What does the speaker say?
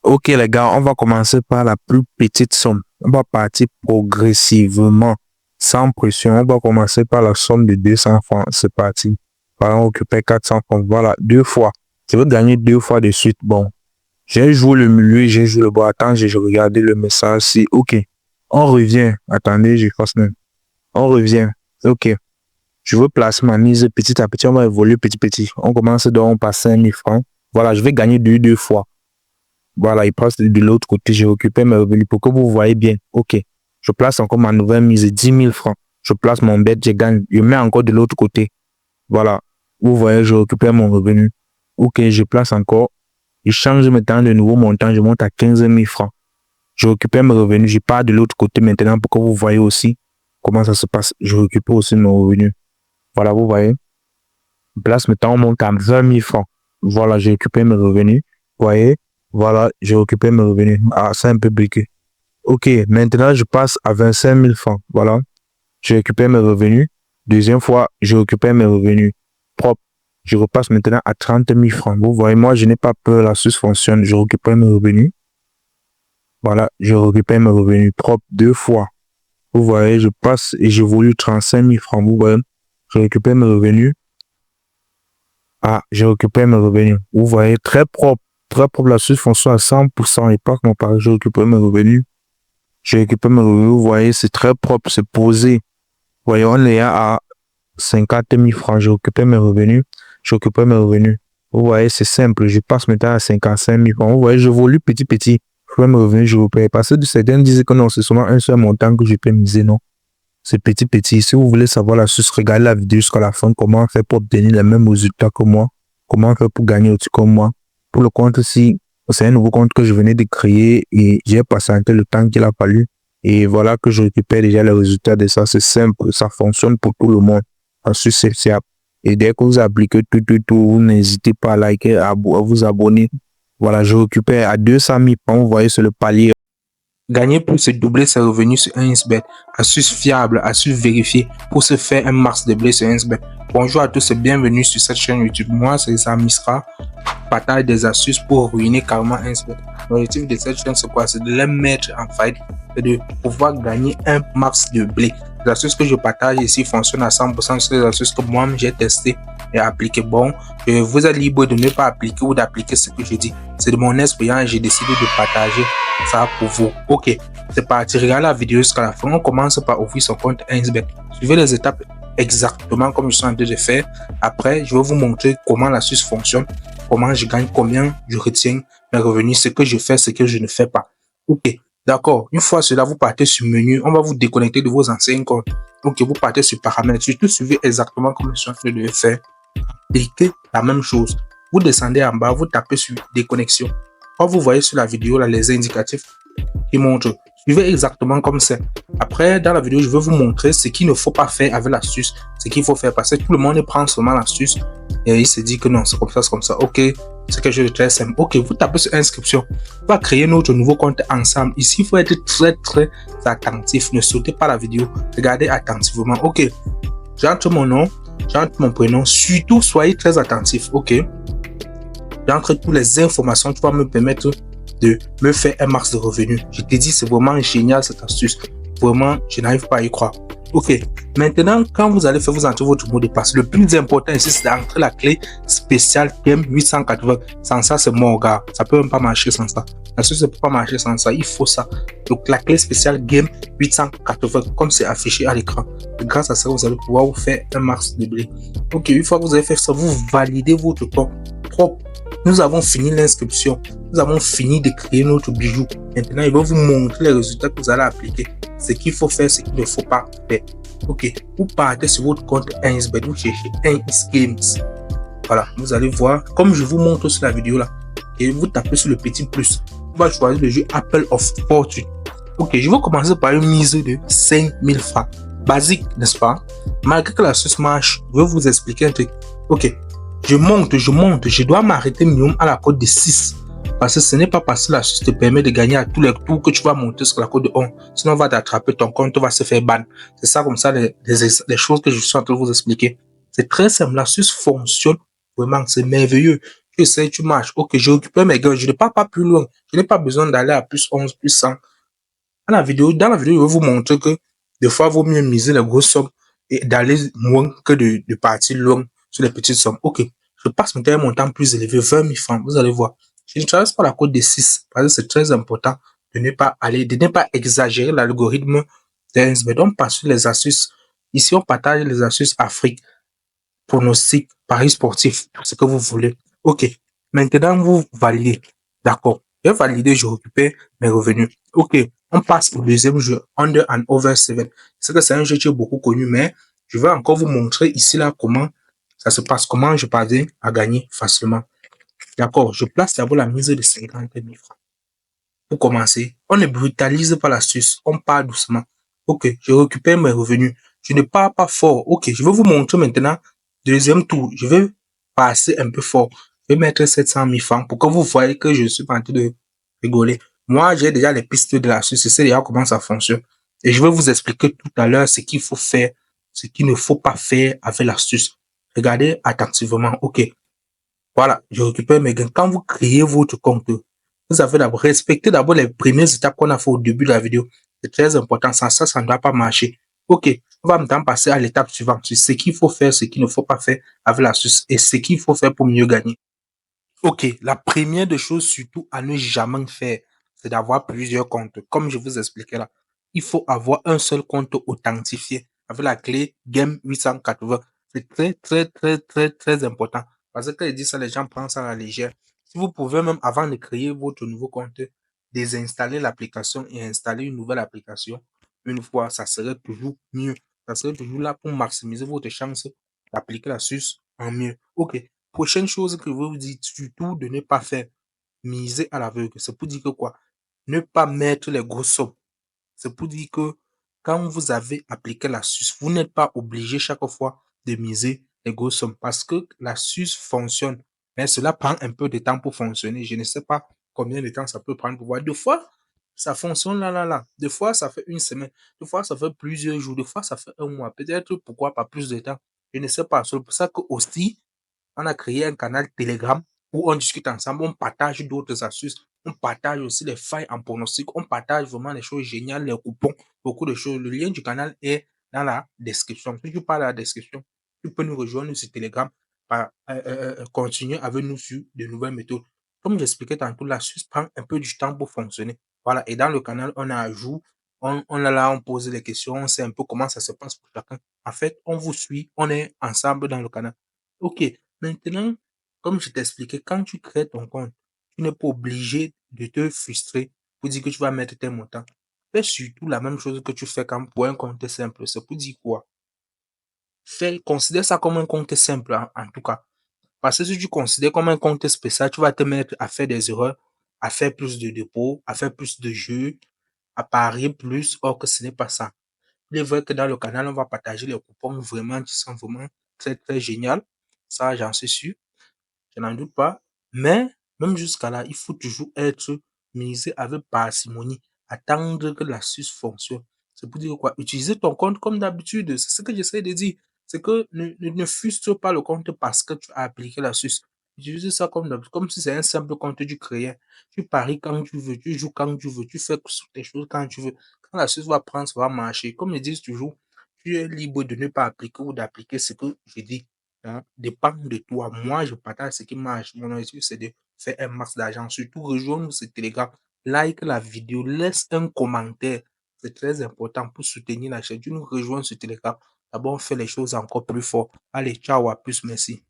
Ok les gars, on va commencer par la plus petite somme. On va partir progressivement, sans pression. On va commencer par la somme de 200 francs. C'est parti. Par exemple, occuper 400 francs. Voilà, deux fois. Je veux gagner deux fois de suite. Bon, j'ai joué le milieu, j'ai joué le bas. Attends, j'ai regardé le message. Si, ok. On revient. Attendez, je fasse même. On revient. Ok. Je veux placer ma mise petit à petit. On va évoluer petit à petit. On commence donc par 5000 francs. Voilà, je vais gagner deux fois. Voilà, il passe de l'autre côté. J'ai occupé mes revenus pour que vous voyez bien. Ok. Je place encore ma nouvelle mise, 10 000 francs. Je place mon bet, je gagne. Je mets encore de l'autre côté. Voilà. Vous voyez, je récupère mon revenu. Ok, je place encore. Je change maintenant de nouveau montant. Je monte à 15 000 francs. Je récupère mes revenus. Je pars de l'autre côté maintenant pour que vous voyez aussi comment ça se passe. Je récupère aussi mes revenus. Voilà, vous voyez. Je place maintenant, on monte à 20 000 francs. Voilà, j'ai récupéré mes revenus. Vous voyez. Voilà, j'ai récupéré mes revenus. Ah, c'est un peu briqué. Ok, maintenant je passe à 25 000 francs. Voilà, je récupère mes revenus. Deuxième fois, je récupère mes revenus propres. Je repasse maintenant à 30 000 francs. Vous voyez, moi, je n'ai pas peur, la suite fonctionne. Je récupère mes revenus. Voilà, je récupère mes revenus propres deux fois. Vous voyez, je passe et j'évolue 35 000 francs. Vous voyez, je récupère mes revenus. Ah, je récupère mes revenus. Vous voyez, très propre. Très propre, la suite fonctionne à 100%. Et pas comme pareil, je récupère mes revenus. Je récupère mes revenus. Vous voyez, c'est très propre, c'est posé. Vous voyez, on est à 50 000 francs. Je récupère mes revenus. Je récupère mes revenus. Vous voyez, c'est simple. Je passe maintenant à 55 000 francs. Vous voyez, je volue petit. Je fais mes revenus, je récupère. Parce que certains disent que non, c'est seulement un seul montant que je peux miser. Non, c'est petit. Si vous voulez savoir la suite, regardez la vidéo jusqu'à la fin. Comment faire pour obtenir les mêmes résultats que moi. Comment faire pour gagner aussi comme moi. Pour le compte, si c'est un nouveau compte que je venais de créer et j'ai patienté le temps qu'il a fallu. Et voilà que je récupère déjà les résultats de ça. C'est simple, ça fonctionne pour tout le monde. Ensuite, c'est fiable. Et dès que vous appliquez tout, n'hésitez pas à liker, à vous abonner. Voilà, je récupère à 200 000 francs. Vous voyez, c'est le palier. Gagner plus, c'est doubler ses revenus sur un XBet. Astuce fiable, astuce vérifiée pour se faire un max de blé sur un XBet. Bonjour à tous et bienvenue sur cette chaîne YouTube. Moi, c'est Sam Misra. Partage des astuces pour ruiner carrément un XBet. L'objectif de cette chaîne, c'est quoi? C'est de les mettre en fight et de pouvoir gagner un max de blé. Les astuces que je partage ici fonctionnent à 100%. C'est les astuces que moi j'ai testé et appliqué. Bon, vous êtes libre de ne pas appliquer ou d'appliquer ce que je dis. C'est de mon expérience et j'ai décidé de partager ça pour vous. Ok, c'est parti. Regardez la vidéo jusqu'à la fin. On commence par ouvrir son compte 1xBet. Suivez les étapes exactement comme je suis en train de faire. Après, je vais vous montrer comment l'astuce fonctionne, comment je gagne, combien je retiens mes revenus, ce que je fais, ce que je ne fais pas. Ok, d'accord. Une fois cela, vous partez sur menu. On va vous déconnecter de vos anciens comptes. Ok, vous partez sur paramètres. Surtout, suivez exactement comme je suis en train de le faire. Cliquez la même chose. Vous descendez en bas, vous tapez sur déconnexion. Quand vous voyez sur la vidéo là, les indicatifs qui montrent, suivez exactement comme ça. Après, dans la vidéo, je vais vous montrer ce qu'il ne faut pas faire avec l'astuce, ce qu'il faut faire, parce que tout le monde prend seulement l'astuce et il se dit que non, c'est comme ça, c'est comme ça. Ok, c'est quelque chose de très simple. Ok, vous tapez sur inscription. On va créer notre nouveau compte ensemble. Ici, il faut être très attentif. Ne sautez pas la vidéo. Regardez attentivement. Ok, j'entre mon nom, j'entre mon prénom. Surtout, soyez très attentif. Ok, j'entre toutes les informations qui vont me permettre de me faire un max de revenus. Je te dis, c'est vraiment génial cette astuce. Vraiment, je n'arrive pas à y croire. Ok, maintenant, quand vous allez faire, vous entrez votre mot de passe. Le plus important ici, c'est d'entrer la clé spéciale Game 880. Sans ça, c'est mort, gars. Ça peut même pas marcher sans ça. L'astuce ne peut pas marcher sans ça. Il faut ça. Donc, la clé spéciale Game 880, comme c'est affiché à l'écran. Grâce à ça, vous allez pouvoir vous faire un max de blé. Ok, une fois que vous avez fait ça, vous validez votre compte propre. Nous avons fini l'inscription. Nous avons fini de créer notre bijou. Maintenant, il va vous montrer les résultats que vous allez appliquer. Ce qu'il faut faire, ce qu'il ne faut pas faire. Ok, vous partez sur votre compte 1xBet, vous cherchez 1xGames. Voilà, vous allez voir, comme je vous montre sur la vidéo là, et vous tapez sur le petit plus. On va choisir le jeu Apple of Fortune. Ok, je vais commencer par une mise de 5 000 francs. Basique, n'est-ce pas? Malgré que la sauce marche, je vais vous expliquer un truc. Ok, je monte, je dois m'arrêter minimum à la cote de 6. Parce que ce n'est pas parce que la suite te permet de gagner à tous les tours que tu vas monter sur la cote de 1. Sinon, on va t'attraper, ton compte va se faire ban. C'est ça comme ça les choses que je suis en train de vous expliquer. C'est très simple, l'astuce fonctionne vraiment, c'est merveilleux. tu essaies, tu marches. Ok, je récupère mes gains, je ne pars pas plus loin. Je n'ai pas besoin d'aller à plus 11, plus 100. Dans la vidéo, je vais vous montrer que des fois, il vaut mieux miser les grosses sommes et d'aller moins que de partir loin sur les petites sommes. Ok, je passe maintenant un montant plus élevé, 20 000 francs. Vous allez voir. Je ne traverse pas la côte des 6 parce que c'est très important de ne pas exagérer l'algorithme des mais on passe sur les astuces. Ici, on partage les astuces Afrique, pronostic, paris sportif, tout ce que vous voulez. Ok, maintenant, vous validez. D'accord. J'ai validé, je récupère mes revenus. Ok, on passe au deuxième jeu, Under and Over 7. C'est que c'est un jeu qui est beaucoup connu, mais je vais encore vous montrer ici, là, comment ça se passe, comment je parviens à gagner facilement. D'accord, je place d'abord la mise de 50 000 francs. Pour commencer, on ne brutalise pas l'astuce, on part doucement. Ok, je récupère mes revenus. Je ne pars pas fort. Ok, je vais vous montrer maintenant. Deuxième tour, je vais passer un peu fort. Je vais mettre 700 000 francs pour que vous voyez que je suis pas en train de rigoler. Moi, j'ai déjà les pistes de l'astuce. Je sais déjà comment ça fonctionne. Et je vais vous expliquer tout à l'heure ce qu'il faut faire, ce qu'il ne faut pas faire avec l'astuce. Regardez attentivement. Ok, voilà, je récupère mes gains. Quand vous créez votre compte, vous avez d'abord respecté d'abord les premières étapes qu'on a fait au début de la vidéo. C'est très important. Ça ne doit pas marcher. Ok, on va maintenant passer à l'étape suivante. C'est ce qu'il faut faire, ce qu'il ne faut pas faire avec l'astuce et ce qu'il faut faire pour mieux gagner. Ok, la première des choses surtout à ne jamais faire, c'est d'avoir plusieurs comptes. Comme je vous expliquais là, il faut avoir un seul compte authentifié avec la clé Game 880. C'est très, très, très, très, très important. Parce que quand je dis ça, les gens prennent ça à la légère. Si vous pouvez même, avant de créer votre nouveau compte, désinstaller l'application et installer une nouvelle application, une fois, ça serait toujours mieux. Ça serait toujours là pour maximiser votre chance d'appliquer la suce en mieux. Ok, prochaine chose que je vous dis, surtout de ne pas faire, miser à l'aveugle. C'est pour dire que quoi? Ne pas mettre les grosses sommes. C'est pour dire que quand vous avez appliqué l'astuce, vous n'êtes pas obligé chaque fois de miser les grosses sommes parce que l'astuce fonctionne. Mais cela prend un peu de temps pour fonctionner. Je ne sais pas combien de temps ça peut prendre pour voir. Deux fois, ça fonctionne là, là, là. Deux fois, ça fait une semaine. Deux fois, ça fait plusieurs jours. Deux fois, ça fait un mois. Peut-être pourquoi pas plus de temps. Je ne sais pas. C'est pour ça que aussi, on a créé un canal Telegram où on discute ensemble, on partage d'autres astuces, on partage aussi les failles en pronostic, on partage vraiment les choses géniales, les coupons, beaucoup de choses. Le lien du canal est dans la description. Si tu parles à la description, tu peux nous rejoindre sur Telegram, continuer avec nous sur de nouvelles méthodes. Comme j'expliquais tantôt, l'astuce prend un peu du temps pour fonctionner. Voilà, et dans le canal, on a ajout, on est là, on pose les questions, on sait un peu comment ça se passe pour chacun. En fait, on vous suit, on est ensemble dans le canal. Ok, maintenant, comme je t'expliquais, quand tu crées ton compte, tu n'es pas obligé de te frustrer pour dire que tu vas mettre tes montants. Fais surtout la même chose que tu fais quand pour un compte simple. C'est pour dire quoi? Considère ça comme un compte simple, en tout cas. Parce que si tu considères comme un compte spécial, tu vas te mettre à faire des erreurs, à faire plus de dépôts, à faire plus de jeux, à parier plus, or que ce n'est pas ça. Il est vrai que dans le canal, on va partager les coupons vraiment qui sont vraiment très, très géniaux. Ça, j'en suis sûr. Je n'en doute pas. Mais même jusqu'à là, il faut toujours être misé avec parcimonie, attendre que l'astuce fonctionne. C'est pour dire quoi? Utiliser ton compte comme d'habitude. C'est ce que j'essaie de dire. C'est que ne frustre pas le compte parce que tu as appliqué l'astuce. Utilise ça comme d'habitude, comme si c'est un simple compte du créais. Tu paries quand tu veux, tu joues quand tu veux, tu fais tes choses quand tu veux. Quand l'astuce va prendre, ça va marcher. Comme ils disent toujours, tu es libre de ne pas appliquer ou d'appliquer ce que je dis, hein, dépend de toi. Moi, je partage ce qui marche. Mon objectif, c'est de faire un max d'argent. Surtout, rejoins-nous sur Telegram. Like la vidéo, laisse un commentaire. C'est très important pour soutenir la chaîne. Tu nous rejoins sur Telegram. D'abord, on fait les choses encore plus fort. Allez, ciao, à plus, merci.